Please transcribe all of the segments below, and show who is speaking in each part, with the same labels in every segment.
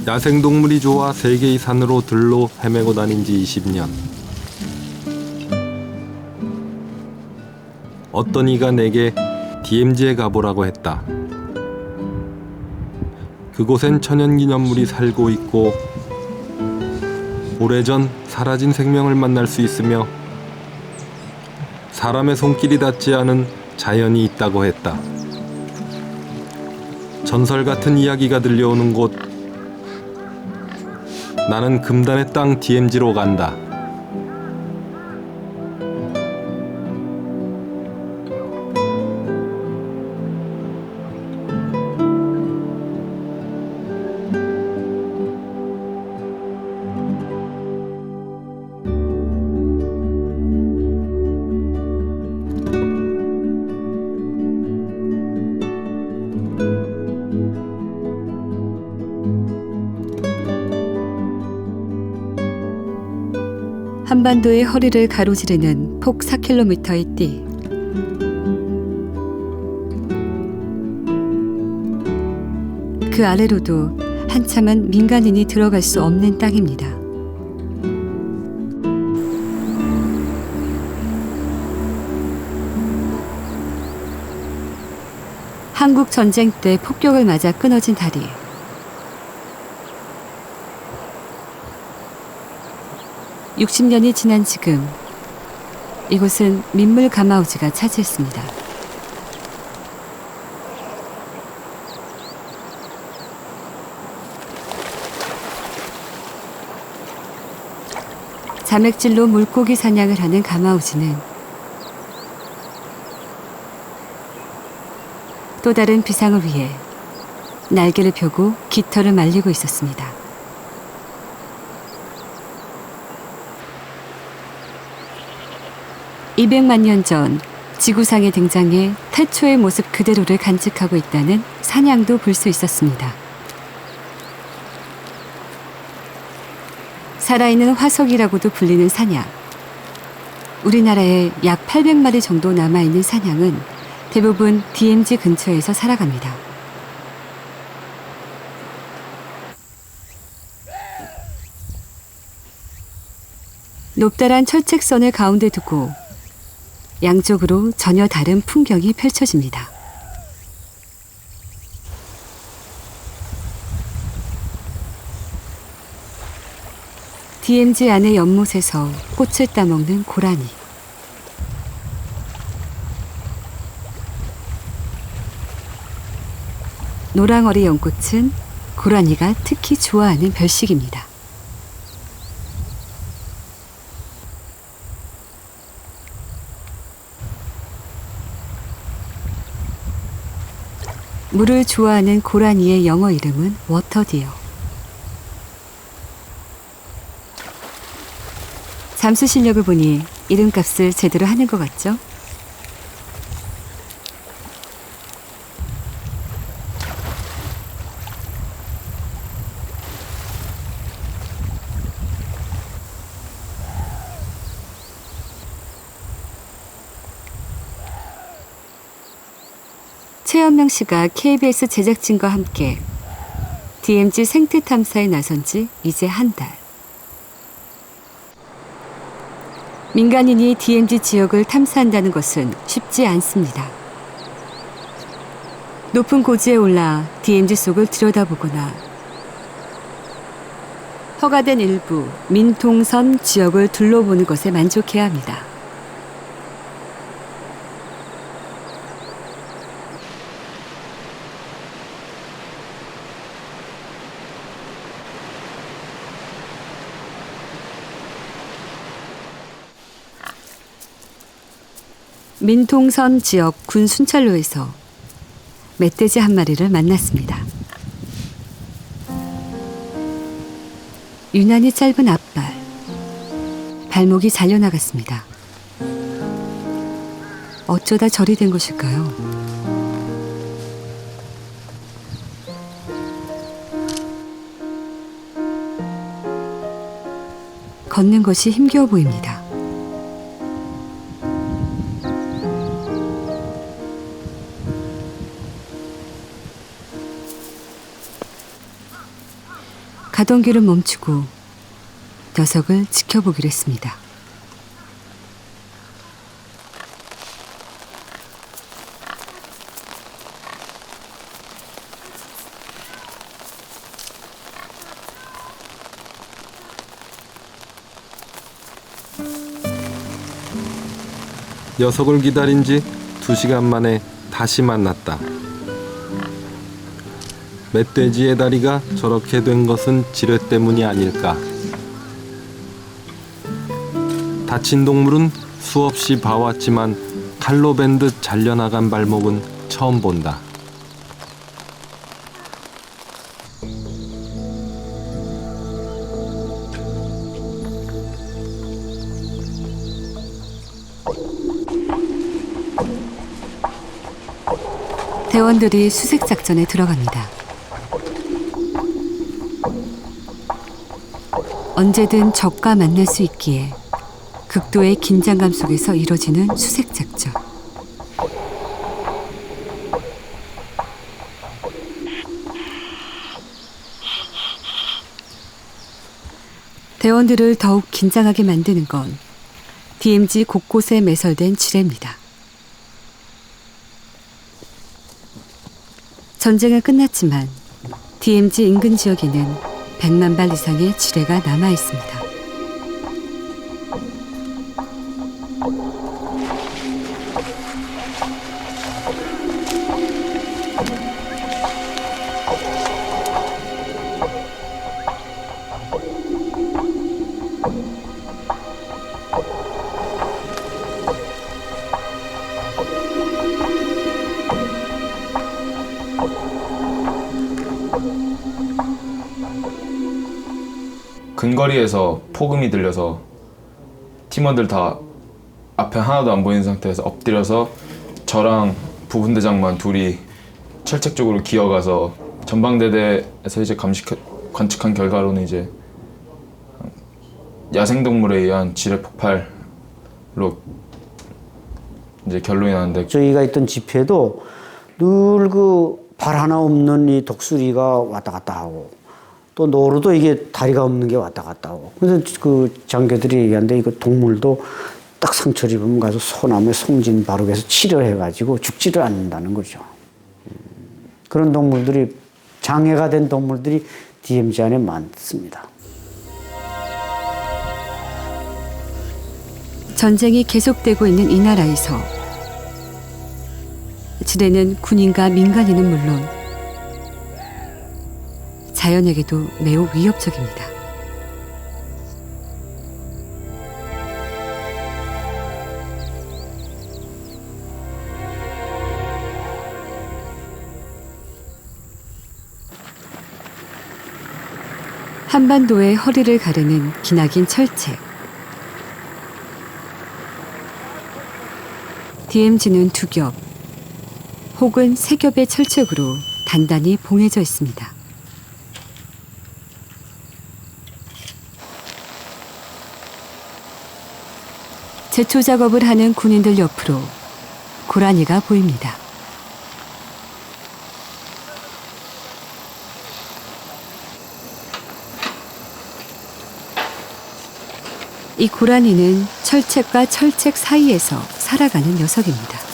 Speaker 1: 야생동물이 좋아 세계의 산으로 들로 헤매고 다닌 지 20년. 어떤 이가 내게 DMZ에 가보라고 했다. 그곳엔 천연기념물이 살고 있고 오래전 사라진 생명을 만날 수 있으며 사람의 손길이 닿지 않은 자연이 있다고 했다. 전설 같은 이야기가 들려오는 곳. 나는 금단의 땅 DMZ로 간다.
Speaker 2: 한반도의 허리를 가로지르는 폭 4km의 띠. 그 아래로도 한참은 민간인이 들어갈 수 없는 땅입니다. 한국 전쟁 때 폭격을 맞아 끊어진 다리. (60년이) 지난 지금 이곳은 민물 가마우지가 차지했습니다. 자맥질로 물고기 사냥을 하는 가마우지는 또 다른 비상을 위해 날개를 펴고 깃털을 말리고 있었습니다. (200만 년) 전 지구상에 등장해 태초의 모습 그대로를 간직하고 있다는 산양도 볼 수 있었습니다. 살아있는 화석이라고도 불리는 산양. 우리나라에 약 800마리 정도 남아있는 산양은 대부분 DMZ 근처에서 살아갑니다. 높다란 철책선을 가운데 두고 양쪽으로 전혀 다른 풍경이 펼쳐집니다. DMZ 안의 연못에서 꽃을 따먹는 고라니. 노랑어리 연꽃은 고라니가 특히 좋아하는 별식입니다. 물을 좋아하는 고라니의 영어 이름은 워터디어. 잠수 실력을 보니 이름값을 제대로 하는 것 같죠? 최현명 씨가 KBS 제작진과 함께 DMZ 생태 탐사에 나선 지 이제 한 달. 민간인이 DMZ 지역을 탐사한다는 것은 쉽지 않습니다. 높은 고지에 올라 DMZ 속을 들여다보거나 허가된 일부 민통선 지역을 둘러보는 것에 만족해야 합니다. 민통선 지역 군 순찰로에서 멧돼지 한 마리를 만났습니다. 유난히 짧은 앞발, 발목이 잘려나갔습니다. 어쩌다 저리 된 것일까요? 걷는 것이 힘겨워 보입니다. 가던 길을 멈추고 녀석을 지켜보기로 했습니다.
Speaker 1: 녀석을 기다린 지 2시간 만에 다시 만났다. 멧돼지의 다리가 저렇게 된 것은 지뢰 때문이 아닐까. 다친 동물은 수없이 봐왔지만 칼로 벤 듯 잘려나간 발목은 처음 본다.
Speaker 2: 대원들이 수색 작전에 들어갑니다. 언제든 적과 만날 수 있기에 극도의 긴장감 속에서 이뤄지는 수색 작전. 대원들을 더욱 긴장하게 만드는 건 DMZ 곳곳에 매설된 지뢰입니다. 전쟁은 끝났지만 DMZ 인근 지역에는 100만 발 이상의 지뢰가 남아 있습니다.
Speaker 3: 근거리에서 폭음이 들려서 팀원들 다 앞에 하나도 안 보이는 상태에서 엎드려서 저랑 부분대장만 둘이 철책 쪽으로 기어가서 전방대대에서 이제 관측한 결과로는 이제 야생동물에 의한 지뢰 폭발로 이제 결론이 나는데,
Speaker 4: 저희가 있던 집회도 늘 그 발 하나 없는 이 독수리가 왔다 갔다 하고, 또 노루도 이게 다리가 없는 게 왔다 갔다 하고. 그래서 그 장교들이 얘기하는데 이거 동물도 딱 상처를 입으면 가서 소나무에 송진 바르게해서 치료해가지고 죽지를 않는다는 거죠. 그런 동물들이, 장애가 된 동물들이 DMZ 안에 많습니다.
Speaker 2: 전쟁이 계속되고 있는 이 나라에서 지뢰는 군인과 민간인은 물론 자연에게도 매우 위협적입니다. 한반도의 허리를 가르는 기나긴 철책. DMZ는 2겹 혹은 3겹의 철책으로 단단히 봉해져 있습니다. 제초 작업을 하는 군인들 옆으로 고라니가 보입니다. 이 고라니는 철책과 철책 사이에서 살아가는 녀석입니다.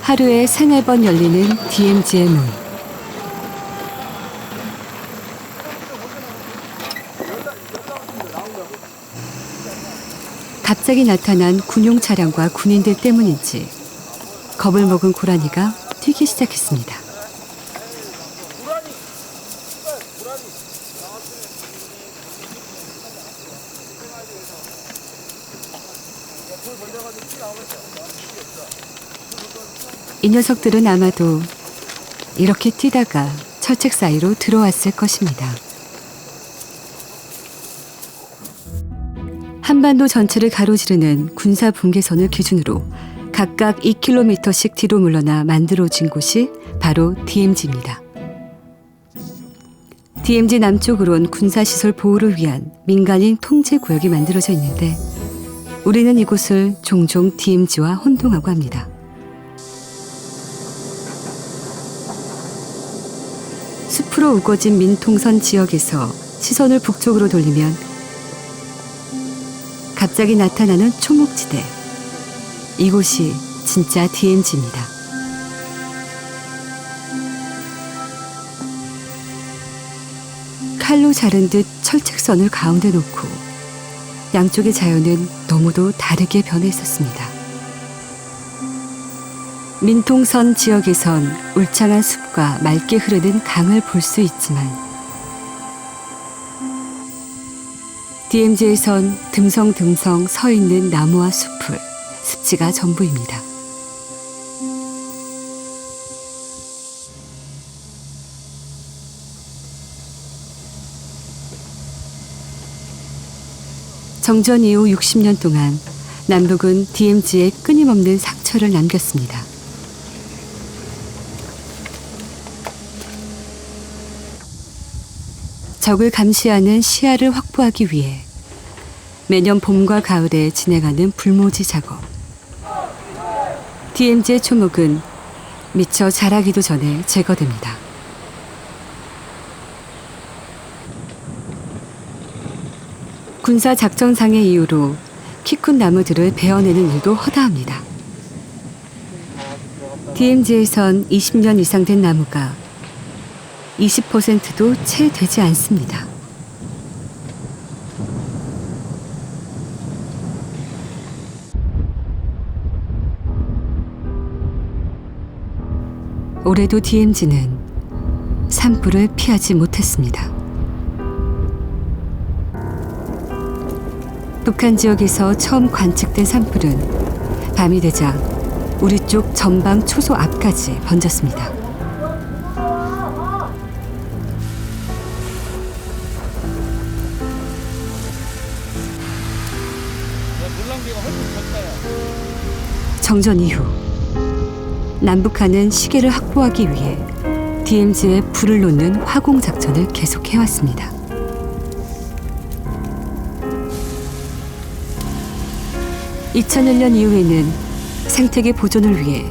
Speaker 2: 하루에 3-4번 열리는 DMZ의 문. 갑자기 나타난 군용 차량과 군인들 때문인지 겁을 먹은 고라니가 뛰기 시작했습니다. 이 녀석들은 아마도 이렇게 뛰다가 철책 사이로 들어왔을 것입니다. 한반도 전체를 가로지르는 군사 분계선을 기준으로 각각 2km씩 뒤로 물러나 만들어진 곳이 바로 DMZ입니다. DMZ 남쪽으론 군사시설 보호를 위한 민간인 통제구역이 만들어져 있는데 우리는 이곳을 종종 DMZ와 혼동하고 합니다. 숲으로 우거진 민통선 지역에서 시선을 북쪽으로 돌리면 갑자기 나타나는 초목지대. 이곳이 진짜 DMZ입니다. 칼로 자른 듯 철책선을 가운데 놓고 양쪽의 자연은 너무도 다르게 변해 있었습니다. 민통선 지역에선 울창한 숲과 맑게 흐르는 강을 볼 수 있지만 DMZ에선 듬성듬성 서 있는 나무와 숲을 습지가 전부입니다. 정전 이후 60년 동안 남북은 DMZ에 끊임없는 상처를 남겼습니다. 적을 감시하는 시야를 확보하기 위해 매년 봄과 가을에 진행하는 불모지 작업. DMZ의 초목은 미처 자라기도 전에 제거됩니다. 군사 작전상의 이유로 키 큰 나무들을 베어내는 일도 허다합니다. DMZ에선 20년 이상 된 나무가 20%도 채 되지 않습니다. 올해도 DMZ는 산불을 피하지 못했습니다. 북한 지역에서 처음 관측된 산불은 밤이 되자 우리 쪽 전방 초소 앞까지 번졌습니다. 정전 이후 남북한은 시계를 확보하기 위해 DMZ에 불을 놓는 화공 작전을 계속해왔습니다. (2001년) 이후에는 생태계 보존을 위해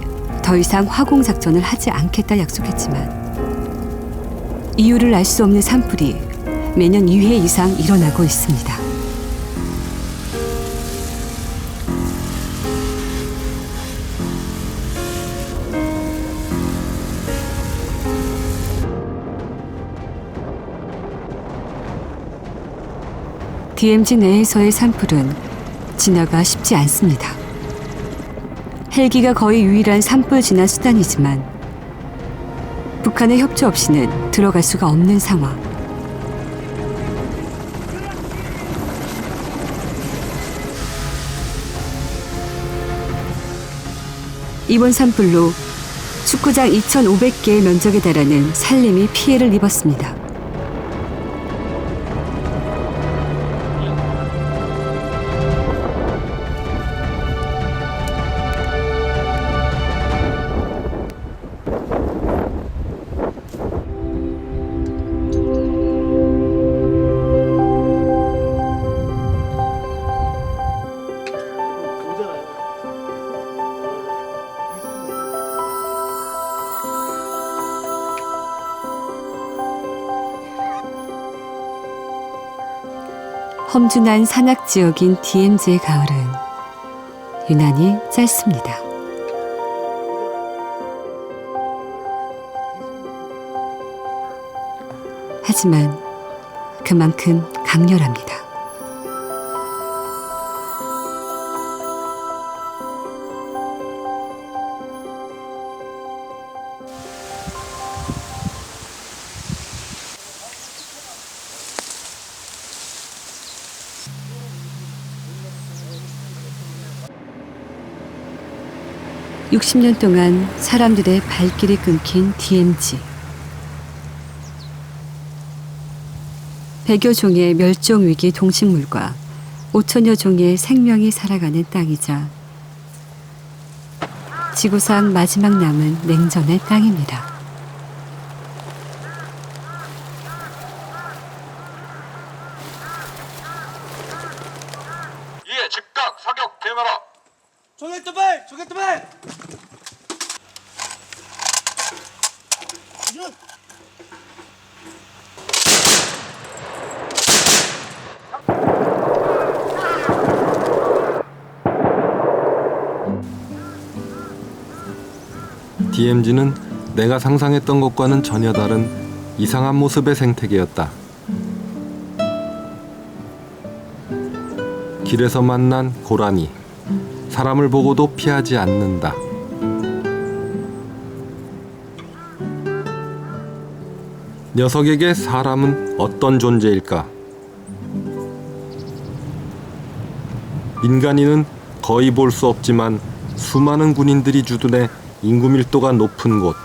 Speaker 2: 더 이상 화공 작전을 하지 않겠다 약속했지만 이유를 알 수 없는 산불이 매년 2회 이상 일어나고 있습니다. DMZ 내에서의 산불은 진화가 쉽지 않습니다. 헬기가 거의 유일한 산불 진화 수단이지만 북한의 협조 없이는 들어갈 수가 없는 상황. 이번 산불로 축구장 2,500개의 면적에 달하는 산림이 피해를 입었습니다. 험준한 산악 지역인 DMZ의 가을은 유난히 짧습니다. 하지만 그만큼 강렬합니다. (60년) 동안 사람들의 발길이 끊긴 DMZ. 100여 종의 멸종 위기 동식물과 5천여 종의 생명이 살아가는 땅이자 지구상 마지막 남은 냉전의 땅입니다.
Speaker 5: 마라.
Speaker 6: 조개 두발! 조개 두발!
Speaker 1: DMZ는 내가 상상했던 것과는 전혀 다른 이상한 모습의 생태계였다. 길에서 만난 고라니, 사람을 보고도 피하지 않는다. 녀석에게 사람은 어떤 존재일까? 민간인은 거의 볼 수 없지만 수많은 군인들이 주둔해 인구 밀도가 높은 곳.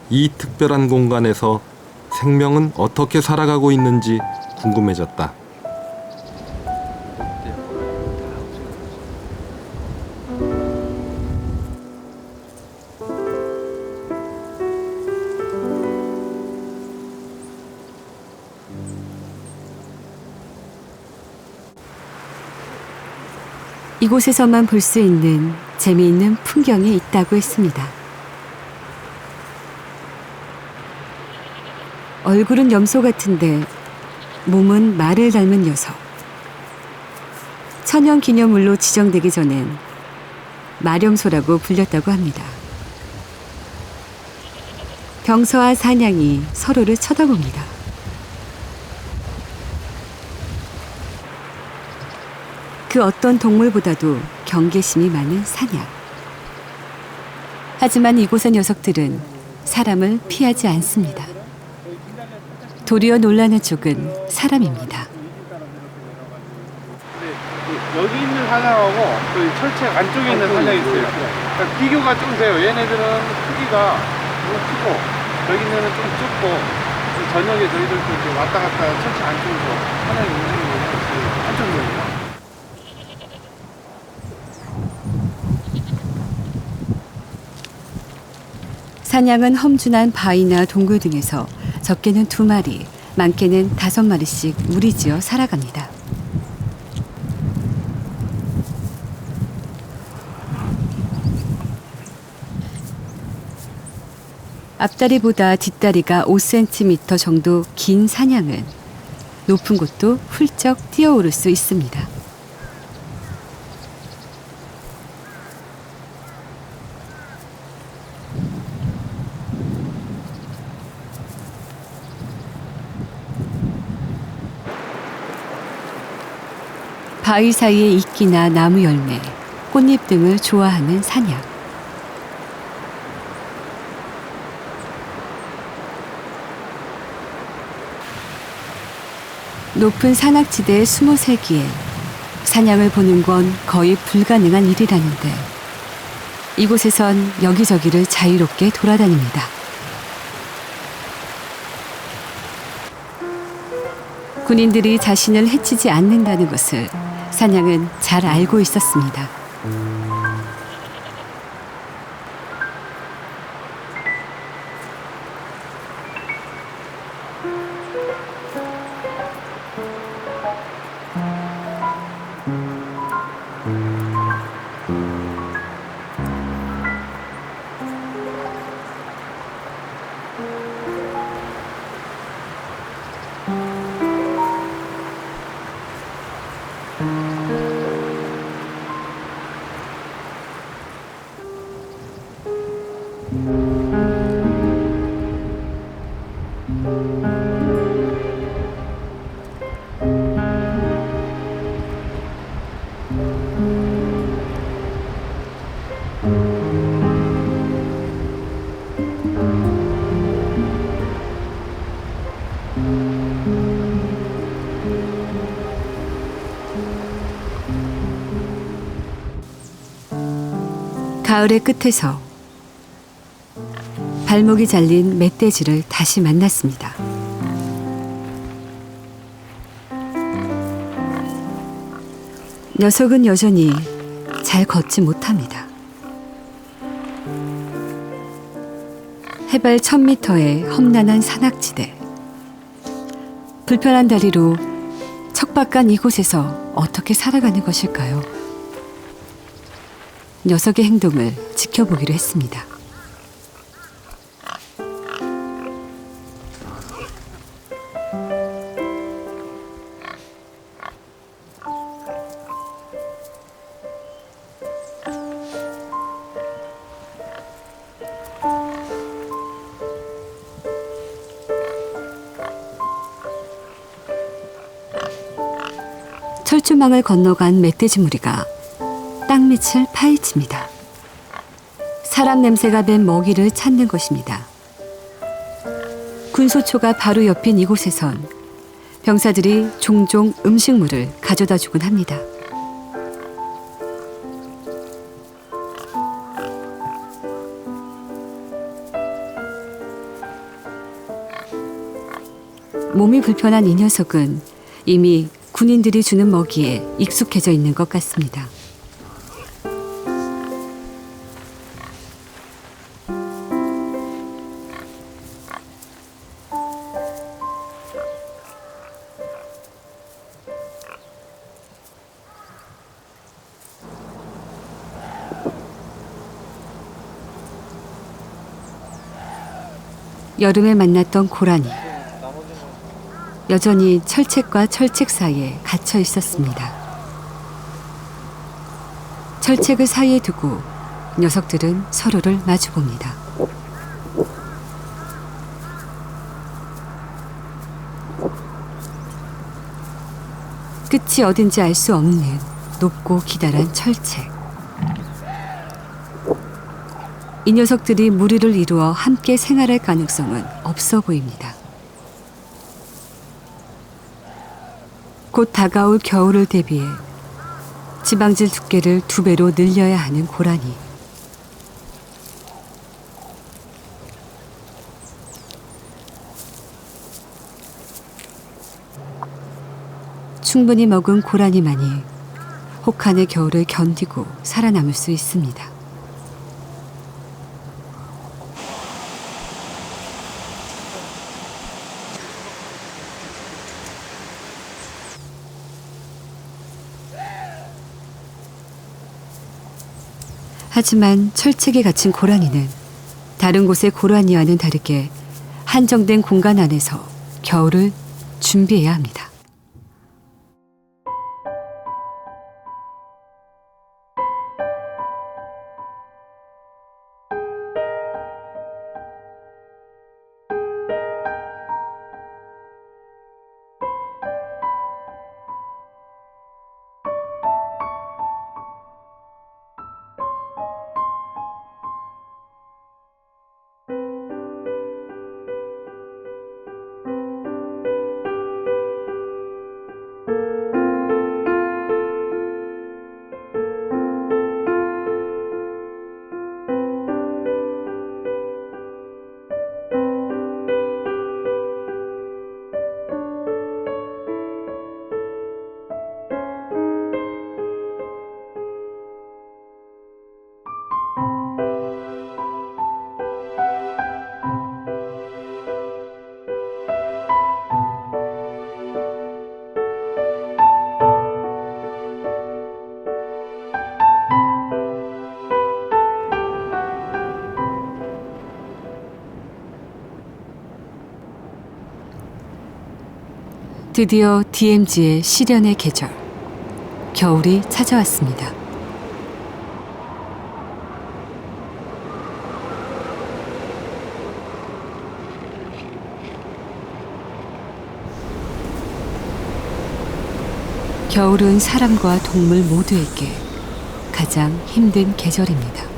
Speaker 1: 이 특별한 공간에서 생명은 어떻게 살아가고 있는지 궁금해졌다.
Speaker 2: 이곳에서만 볼 수 있는 재미있는 풍경이 있다고 했습니다. 얼굴은 염소 같은데 몸은 말을 닮은 녀석. 천연기념물로 지정되기 전엔 마렴소라고 불렸다고 합니다. 병서와 사냥이 서로를 쳐다봅니다. 그 어떤 동물보다도 경계심이 많은 사냥. 하지만 이곳의 녀석들은 사람을 피하지 않습니다. 도리어 놀라는 쪽은 사람입니다.
Speaker 7: 여기 있는 사냥하고 그 철책 안쪽에 있는 사냥이 있어요. 그러니까 비교가 좀 돼요. 얘네들은 크기가 너무 크고 여기는 좀 좁고 저녁에 저희들도 이렇게 왔다 갔다 철책 안쪽에서 사냥이 움직이는 한쪽 면이에요.
Speaker 2: 사냥은 험준한 바위나 동굴 등에서 적게는 2마리, 많게는 5마리씩 무리지어 살아갑니다. 앞다리보다 뒷다리가 5cm 정도 긴 사냥은 높은 곳도 훌쩍 뛰어오를 수 있습니다. 바위 사이의 이끼나 나무 열매, 꽃잎 등을 좋아하는 사냥. 높은 산악지대에 숨어 살기에 사냥을 보는 건 거의 불가능한 일이라는데 이곳에선 여기저기를 자유롭게 돌아다닙니다. 군인들이 자신을 해치지 않는다는 것을 사냥은 잘 알고 있었습니다. 가을의 끝에서 발목이 잘린 멧돼지를 다시 만났습니다. 녀석은 여전히 잘 걷지 못합니다. 해발 1000m의 험난한 산악지대. 불편한 다리로 척 척박한 이곳에서 어떻게 살아가는 것일까요? 녀석의 행동을 지켜보기로 했습니다. 철조망을 건너간 멧돼지 무리가 땅밑을 파헤칩니다. 사람 냄새가 밴 먹이를 찾는 것입니다. 군소초가 바로 옆인 이곳에선 병사들이 종종 음식물을 가져다 주곤 합니다. 몸이 불편한 이 녀석은 이미 군인들이 주는 먹이에 익숙해져 있는 것 같습니다. 여름에 만났던 고라니. 여전히 철책과 철책 사이에 갇혀 있었습니다. 철책을 사이에 두고 녀석들은 서로를 마주봅니다. 끝이 어딘지 알 수 없는 높고 기다란 철책. 이 녀석들이 무리를 이루어 함께 생활할 가능성은 없어 보입니다. 곧 다가올 겨울을 대비해 지방질 두께를 2배로 늘려야 하는 고라니. 충분히 먹은 고라니만이 혹한의 겨울을 견디고 살아남을 수 있습니다. 하지만 철책에 갇힌 고라니는 다른 곳의 고라니와는 다르게 한정된 공간 안에서 겨울을 준비해야 합니다. 드디어 DMZ의 시련의 계절, 겨울이 찾아왔습니다. 겨울은 사람과 동물 모두에게 가장 힘든 계절입니다.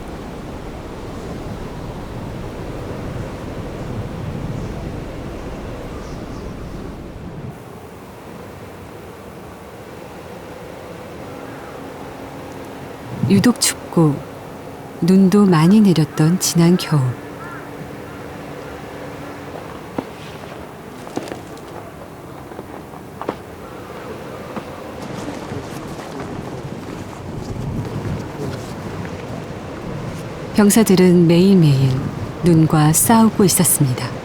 Speaker 2: 유독 춥고 눈도 많이 내렸던 지난 겨울. 병사들은 매일매일 눈과 싸우고 있었습니다. 。 . . 。 . . . . . . . . . . . . . . . . . . . . . . . . . . . . . . . . . . . . . . . . . . . . . . . . . . . . .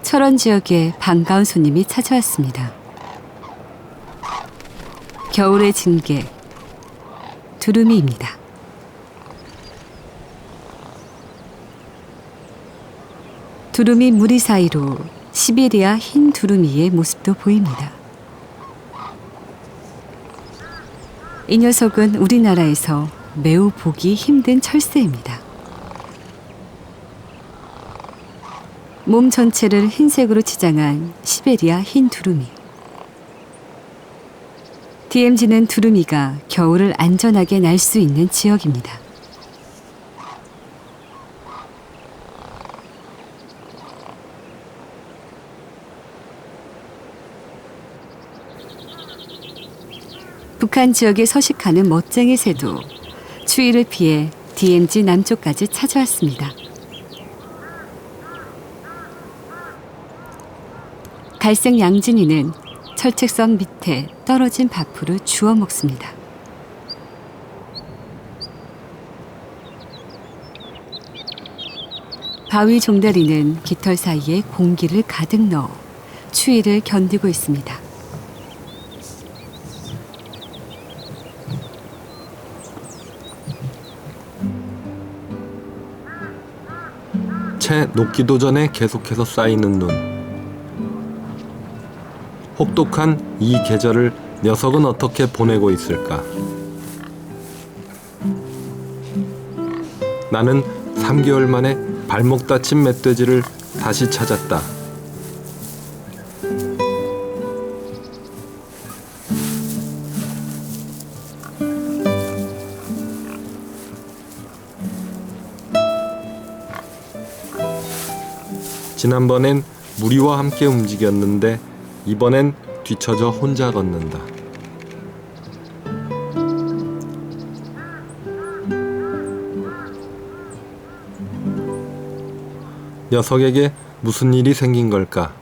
Speaker 2: 철원 지역에 반가운 손님이 찾아왔습니다. 겨울의 진객, 두루미입니다. 두루미 무리 사이로 시베리아 흰 두루미의 모습도 보입니다. 이 녀석은 우리나라에서 매우 보기 힘든 철새입니다. 몸 전체를 흰색으로 치장한 시베리아 흰 두루미. DMZ는 두루미가 겨울을 안전하게 날 수 있는 지역입니다. 북한 지역에 서식하는 멋쟁이 새도 추위를 피해 DMZ 남쪽까지 찾아왔습니다. 갈색 양진이는 철책선 밑에 떨어진 밥풀을 주워 먹습니다. 바위 종다리는 깃털 사이에 공기를 가득 넣어 추위를 견디고 있습니다.
Speaker 1: 채 녹기도 전에 계속해서 쌓이는 눈. 혹독한 이 계절을 녀석은 어떻게 보내고 있을까? 나는 3개월 만에 발목 다친 멧돼지를 다시 찾았다. 지난번엔 무리와 함께 움직였는데 이번엔 뒤처져 혼자 걷는다. 녀석에게 무슨 일이 생긴 걸까?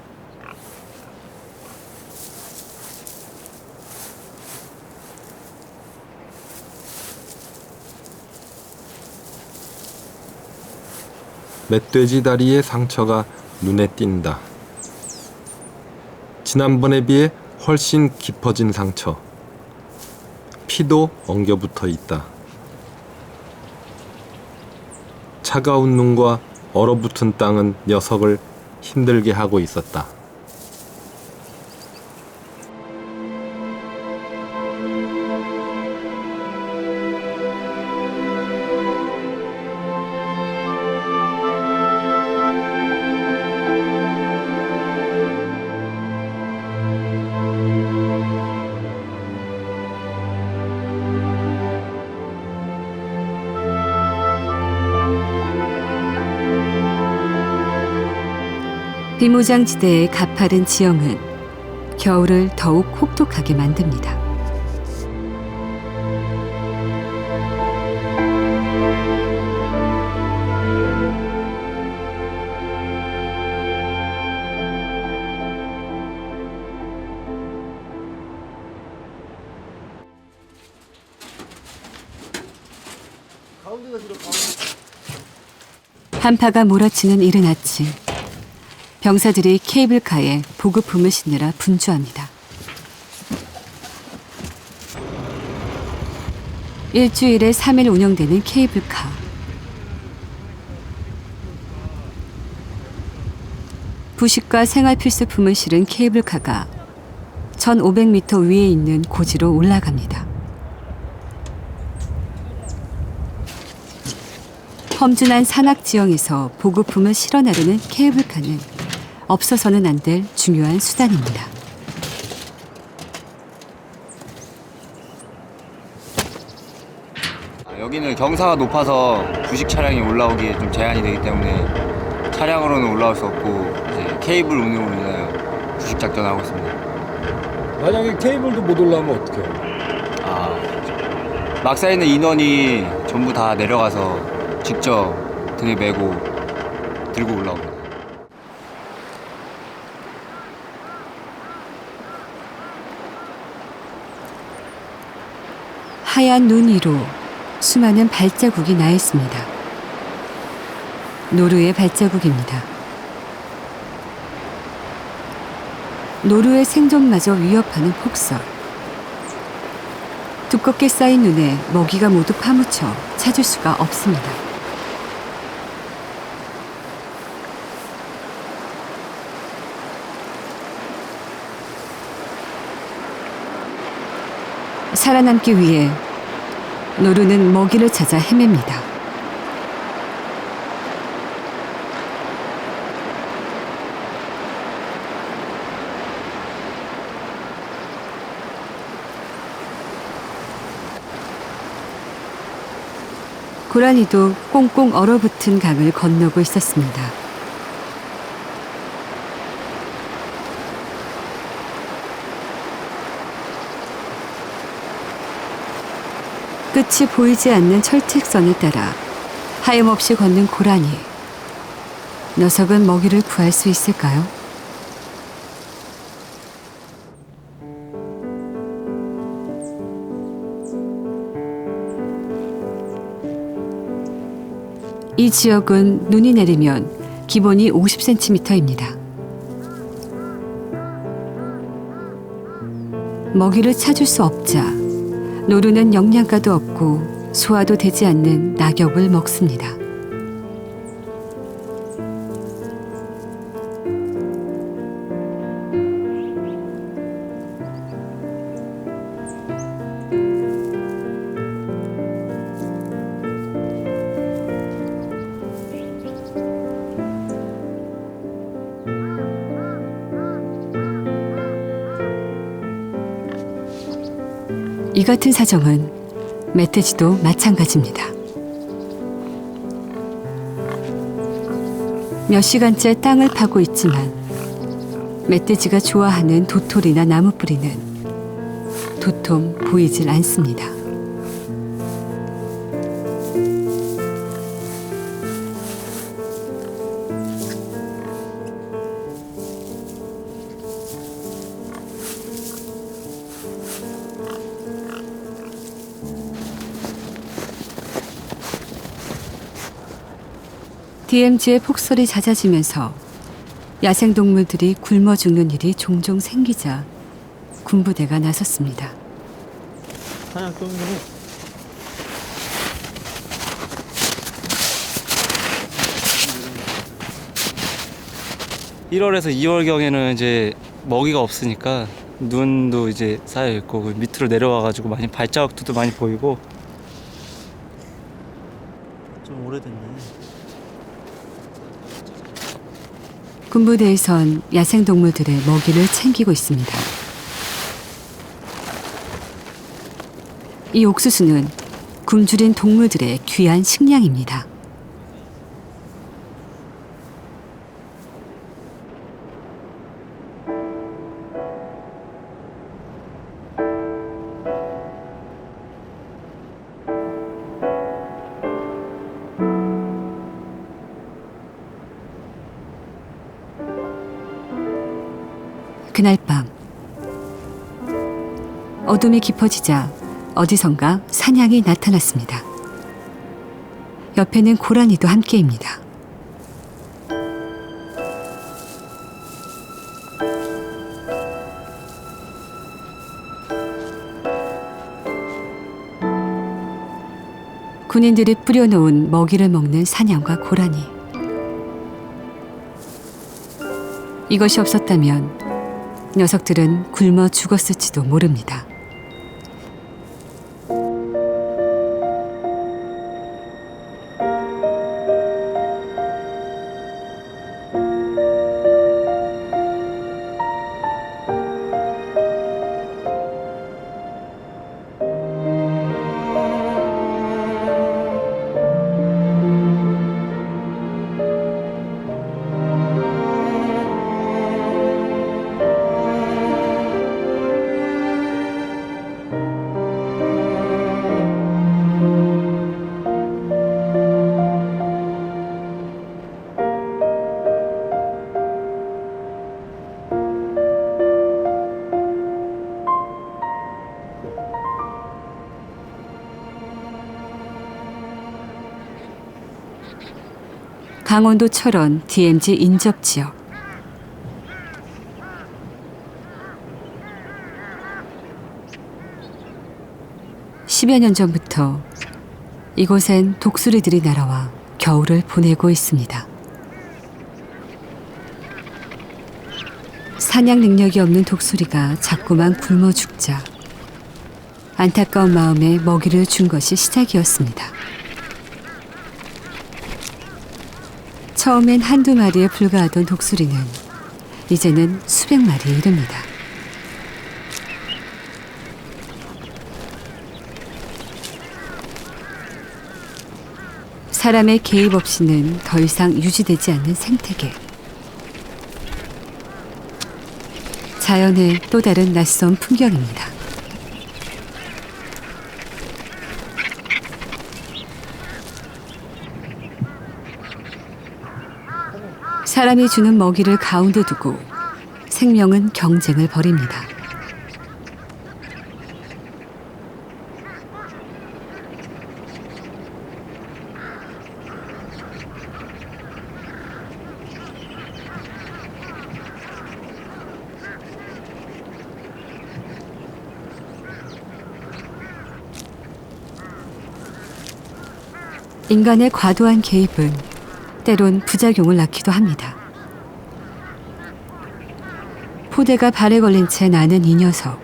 Speaker 1: 멧돼지 다리의 상처가 눈에 띈다. 지난번에 비해 훨씬 깊어진 상처. 피도 엉겨붙어 있다. 차가운 눈과 얼어붙은 땅은 녀석을 힘들게 하고 있었다.
Speaker 2: 비무장지대의 가파른 지형은 겨울을 더욱 혹독하게 만듭니다. 한파가 몰아치는 이른 아침. 병사들이 케이블카에 보급품을 싣느라 분주합니다. 일주일에 3일 운영되는 케이블카. 부식과 생활필수품을 실은 케이블카가 1,500m 위에 있는 고지로 올라갑니다. 험준한 산악 지형에서 보급품을 실어 나르는 케이블카는 없어서는 안 될 중요한 수단입니다.
Speaker 5: 여기는 경사가 높아서 부식 차량이 올라오기에 좀 제한이 되기 때문에 차량으로는 올라올 수 없고 이제 케이블 운용으로 인하여 부식 작전하고 있습니다.
Speaker 8: 만약에 케이블도 못 올라오면 어떡해요?
Speaker 5: 막 쌓이는 인원이 전부 다 내려가서 직접 등에 메고 들고 올라옵니다.
Speaker 2: 하얀 눈 위로 수많은 발자국이 나 있습니다. 노루의 발자국입니다. 노루의 생존마저 위협하는 폭설. 두껍게 쌓인 눈에 먹이가 모두 파묻혀 찾을 수가 없습니다. 살아남기 위해 노루는 먹이를 찾아 헤맵니다. 고라니도 꽁꽁 얼어붙은 강을 건너고 있었습니다. 끝이 보이지 않는 철책선에 따라 하염없이 걷는 고라니. 녀석은 먹이를 구할 수 있을까요? 이 지역은 눈이 내리면 기본이 50cm입니다. 먹이를 찾을 수 없자 노루는 영양가도 없고 소화도 되지 않는 낙엽을 먹습니다. 이 같은 사정은 멧돼지도 마찬가지입니다. 몇 시간째 땅을 파고 있지만 멧돼지가 좋아하는 도토리나 나무뿌리는 도통 보이질 않습니다. DMZ의 폭설이 잦아지면서 야생동물들이 굶어 죽는 일이 종종 생기자 군부대가 나섰습니다.
Speaker 6: 사냥 좀 해. (1월에서 2월경에는) 이제 먹이가 없으니까 눈도 이제 쌓여 있고 밑으로 내려와가지고 많이 발자국도 많이 보이고. 좀 오래됐네.
Speaker 2: 군부대에선 야생동물들의 먹이를 챙기고 있습니다. 이 옥수수는 굶주린 동물들의 귀한 식량입니다. 그날 밤 어둠이 깊어지자 어디선가 사냥이 나타났습니다. 옆에는 고라니도 함께입니다. 군인들이 뿌려놓은 먹이를 먹는 사냥과 고라니. 이것이 없었다면 녀석들은 굶어 죽었을지도 모릅니다. 강원도 철원 DMZ 인접지역. 10여 년 전부터 이곳엔 독수리들이 날아와 겨울을 보내고 있습니다. 사냥 능력이 없는 독수리가 자꾸만 굶어 죽자 안타까운 마음에 먹이를 준 것이 시작이었습니다. 처음엔 한두 마리에 불과하던 독수리는 이제는 수백 마리에 이릅니다. 사람의 개입 없이는 더 이상 유지되지 않는 생태계. 자연의 또 다른 낯선 풍경입니다. 사람이 주는 먹이를 가운데 두고 생명은 경쟁을 벌입니다. 인간의 과도한 개입은 때론 부작용을 낳기도 합니다. 포대가 발에 걸린 채 나는 이 녀석.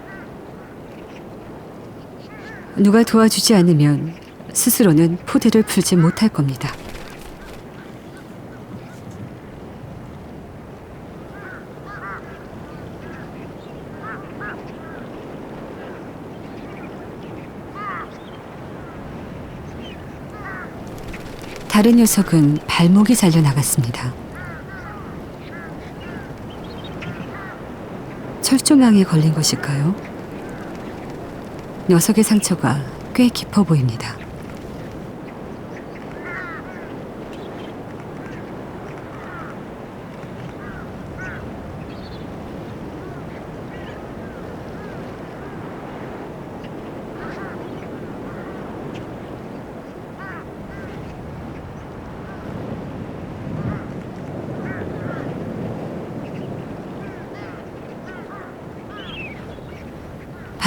Speaker 2: 누가 도와주지 않으면 스스로는 포대를 풀지 못할 겁니다. 다른 녀석은 발목이 잘려 나갔습니다. 철조망에 걸린 것일까요? 녀석의 상처가 꽤 깊어 보입니다.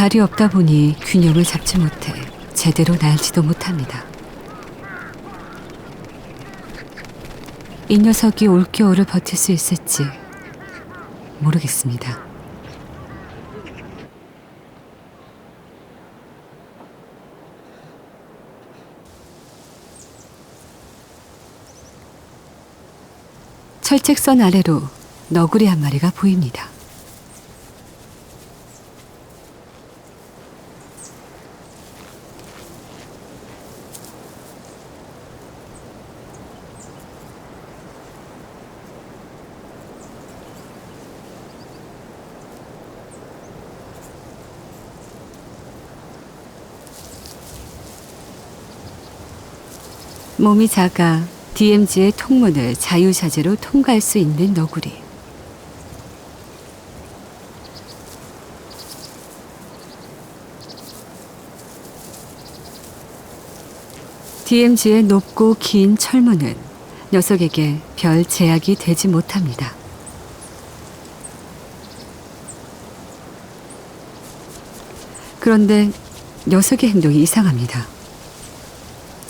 Speaker 2: 발이 없다 보니 균형을 잡지 못해 제대로 날지도 못합니다. 이 녀석이 올겨울을 버틸 수 있을지 모르겠습니다. 철책선 아래로 너구리 한 마리가 보입니다. 몸이 작아 DMZ의 통문을 자유자재로 통과할 수 있는 너구리. DMZ의 높고 긴 철문은 녀석에게 별 제약이 되지 못합니다. 그런데 녀석의 행동이 이상합니다.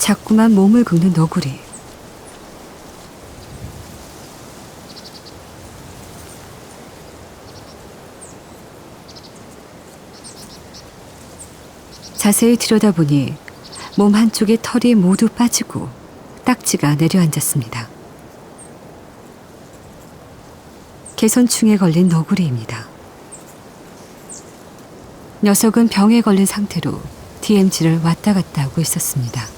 Speaker 2: 자꾸만 몸을 긁는 너구리. 자세히 들여다보니 몸 한쪽의 털이 모두 빠지고 딱지가 내려앉았습니다. 개선충에 걸린 너구리입니다. 녀석은 병에 걸린 상태로 DMZ를 왔다 갔다 하고 있었습니다.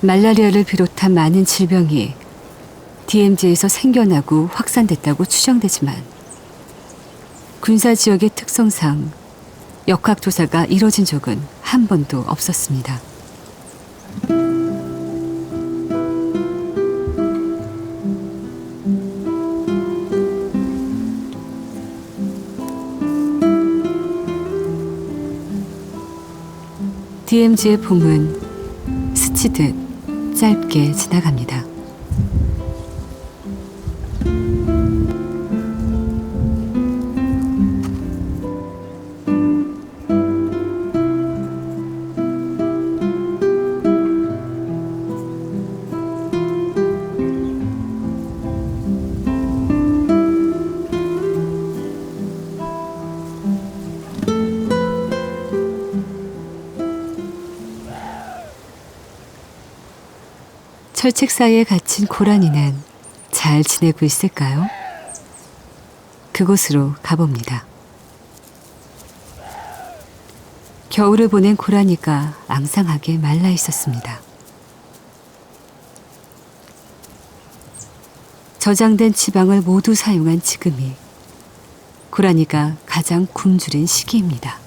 Speaker 2: 말라리아를 비롯한 많은 질병이 DMZ에서 생겨나고 확산됐다고 추정되지만 군사지역의 특성상 역학조사가 이뤄진 적은 한 번도 없었습니다. DMZ의 봄은 스치듯 짧게 지나갑니다. 철책 사이에 갇힌 고라니는 잘 지내고 있을까요? 그곳으로 가봅니다. 겨울을 보낸 고라니가 앙상하게 말라 있었습니다. 저장된 지방을 모두 사용한 지금이 고라니가 가장 굶주린 시기입니다.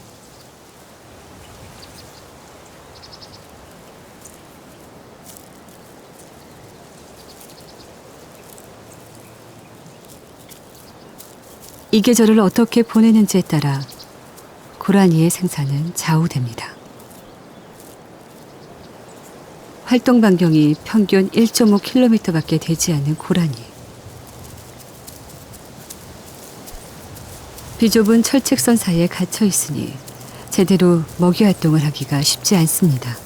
Speaker 2: 이 계절을 어떻게 보내는지에 따라 고라니의 생사는 좌우됩니다. 활동 반경이 평균 1.5km밖에 되지 않는 고라니. 비좁은 철책선 사이에 갇혀 있으니 제대로 먹이 활동을 하기가 쉽지 않습니다.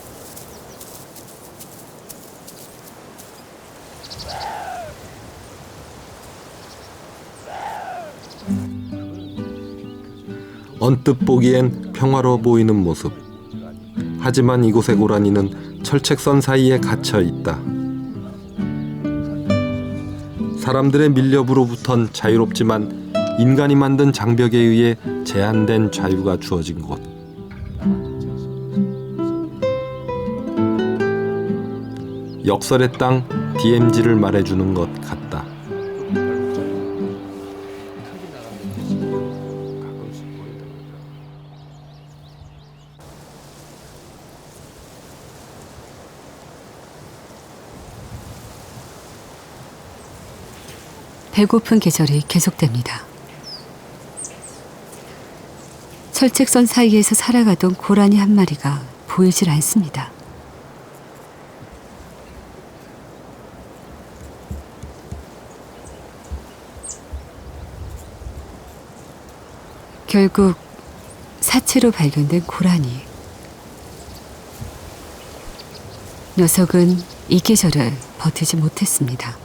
Speaker 1: 언뜻 보기엔 평화로워 보이는 모습. 하지만 이곳의 고라니는 철책선 사이에 갇혀 있다. 사람들의 밀렵으로부턴 자유롭지만 인간이 만든 장벽에 의해 제한된 자유가 주어진 곳. 역설의 땅 DMZ를 말해주는 것 같다.
Speaker 2: 배고픈 계절이 계속됩니다. 철책선 사이에서 살아가던 고라니 한 마리가 보이질 않습니다. 결국 사체로 발견된 고라니. 녀석은 이 계절을 버티지 못했습니다.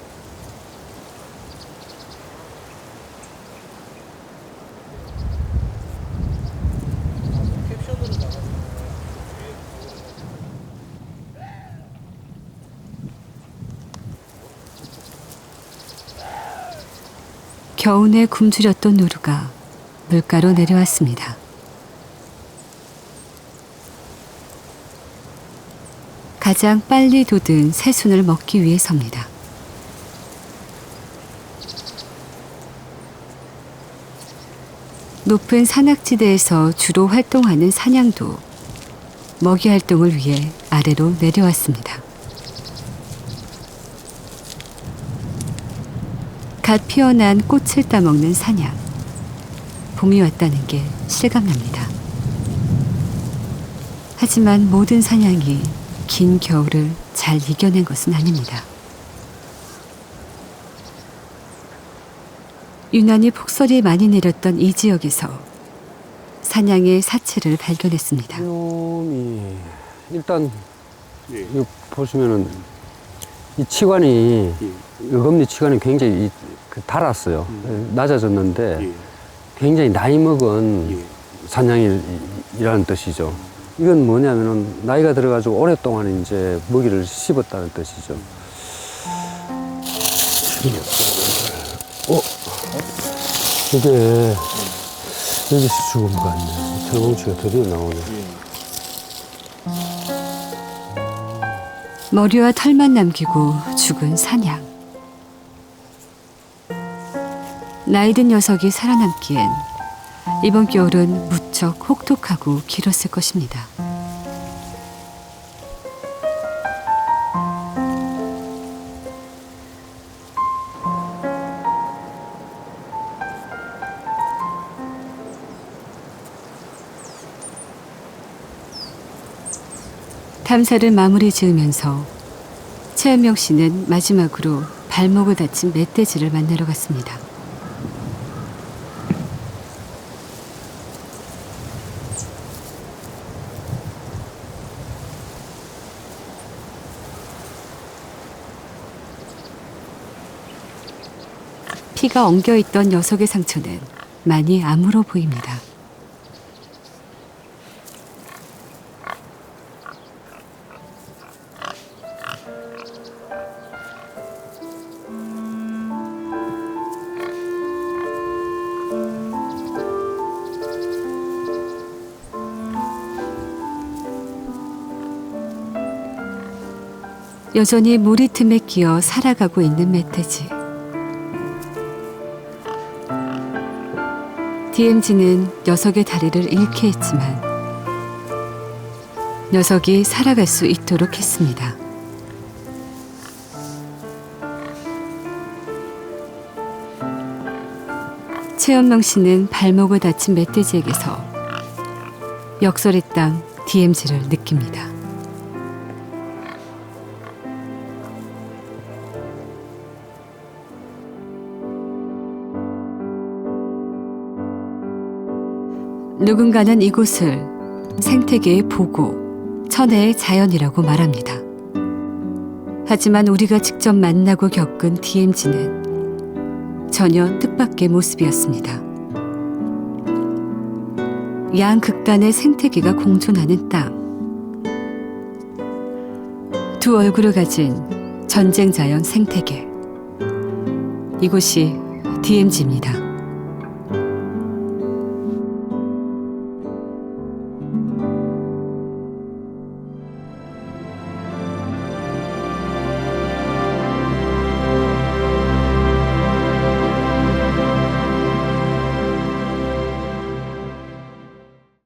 Speaker 2: 겨우내 굶주렸던 노루가 물가로 내려왔습니다. 가장 빨리 돋은 새순을 먹기 위해서입니다. 높은 산악지대에서 주로 활동하는 사냥도 먹이 활동을 위해 아래로 내려왔습니다. 갓 피어난 꽃을 따먹는 사냥. 봄이 왔다는 게 실감납니다. 하지만 모든 사냥이 긴 겨울을 잘 이겨낸 것은 아닙니다. 유난히 폭설이 많이 내렸던 이 지역에서 사냥의 사체를 발견했습니다.
Speaker 8: 이놈이 일단 이거 보시면은 이 치관이 어금니 치관이 굉장히 닳았어요. 낮아졌는데 굉장히 나이 먹은 사냥이라는 뜻이죠. 이건 뭐냐면은 나이가 들어가지고 오랫동안 이제 먹이를 씹었다는 뜻이죠. 이게 여기서 죽은 것 같네. 철봉치가 드디어 나오네.
Speaker 2: 머리와 털만 남기고 죽은 사냥. 나이든 녀석이 살아남기엔 이번 겨울은 무척 혹독하고 길었을 것입니다. 탐사를 마무리 지으면서 최현명 씨는 마지막으로 발목을 다친 멧돼지를 만나러 갔습니다. 피가 엉겨있던 녀석의 상처는 많이 아물어 보입니다. 여전히 무리 틈에 끼어 살아가고 있는 멧돼지. DMZ는 녀석의 다리를 잃게 했지만 녀석이 살아갈 수 있도록 했습니다. 최현명 씨는 발목을 다친 멧돼지에게서 역설의 땅 DMZ를 느낍니다. 누군가는 이곳을 생태계의 보고, 천혜의 자연이라고 말합니다. 하지만 우리가 직접 만나고 겪은 DMZ는 전혀 뜻밖의 모습이었습니다. 양극단의 생태계가 공존하는 땅. 두 얼굴을 가진 전쟁 자연 생태계. 이곳이 DMZ입니다.